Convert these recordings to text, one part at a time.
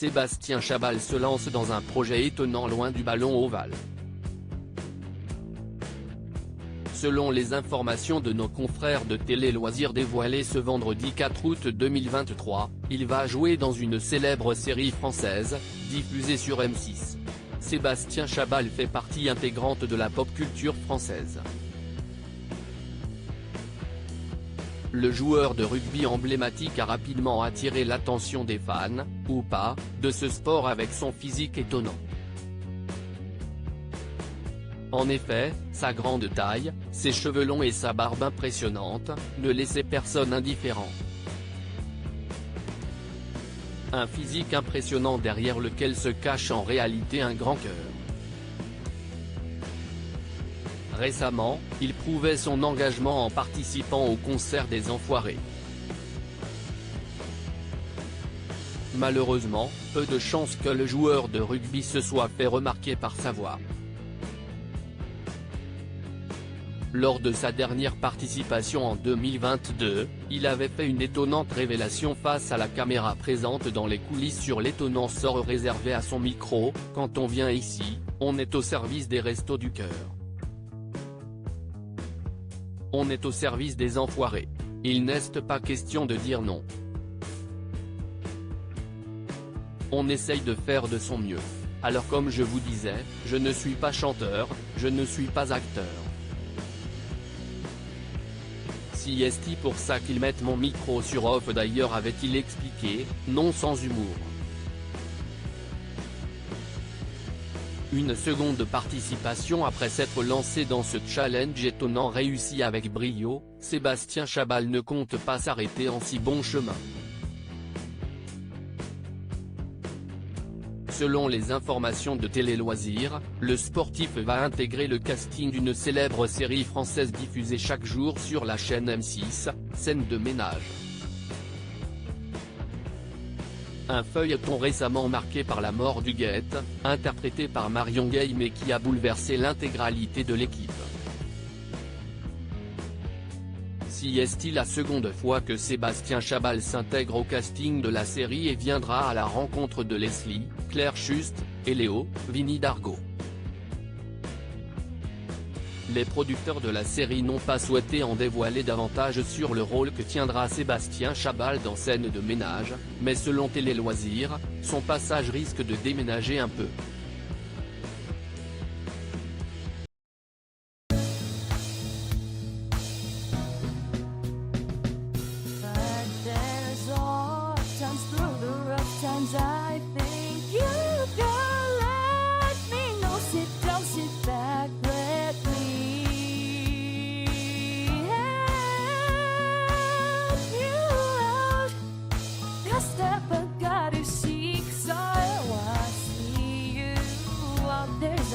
Sébastien Chabal se lance dans un projet étonnant loin du ballon ovale. Selon les informations de nos confrères de Télé Loisirs dévoilées ce vendredi 4 août 2023, il va jouer dans une célèbre série française, diffusée sur M6. Sébastien Chabal fait partie intégrante de la pop culture française. Le joueur de rugby emblématique a rapidement attiré l'attention des fans, ou pas, de ce sport avec son physique étonnant. En effet, sa grande taille, ses cheveux longs et sa barbe impressionnante, ne laissaient personne indifférent. Un physique impressionnant derrière lequel se cache en réalité un grand cœur. Récemment, il prouvait son engagement en participant au concert des Enfoirés. Malheureusement, peu de chances que le joueur de rugby se soit fait remarquer par sa voix. Lors de sa dernière participation en 2022, il avait fait une étonnante révélation face à la caméra présente dans les coulisses sur l'étonnant sort réservé à son micro: « Quand on vient ici, on est au service des Restos du Cœur. On est au service des Enfoirés. Il n'est pas question de dire non. On essaye de faire de son mieux. Alors comme je vous disais, je ne suis pas chanteur, je ne suis pas acteur. Si est pour ça qu'ils mettent mon micro sur off d'ailleurs, avait-il expliqué, non sans humour. Une seconde participation après s'être lancé dans ce challenge étonnant réussi avec brio, Sébastien Chabal ne compte pas s'arrêter en si bon chemin. Selon les informations de Télé Loisirs, le sportif va intégrer le casting d'une célèbre série française diffusée chaque jour sur la chaîne M6, Scène de ménage. Un feuilleton récemment marqué par la mort d'Huguette, interprété par Marion Gueil mais qui a bouleversé l'intégralité de l'équipe. Si est la seconde fois que Sébastien Chabal s'intègre au casting de la série et viendra à la rencontre de Leslie, Claire Schust, et Léo, Vinny Dargaud. Les producteurs de la série n'ont pas souhaité en dévoiler davantage sur le rôle que tiendra Sébastien Chabal dans Scène de ménage, mais selon Télé Loisirs, son passage risque de déménager un peu.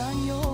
On your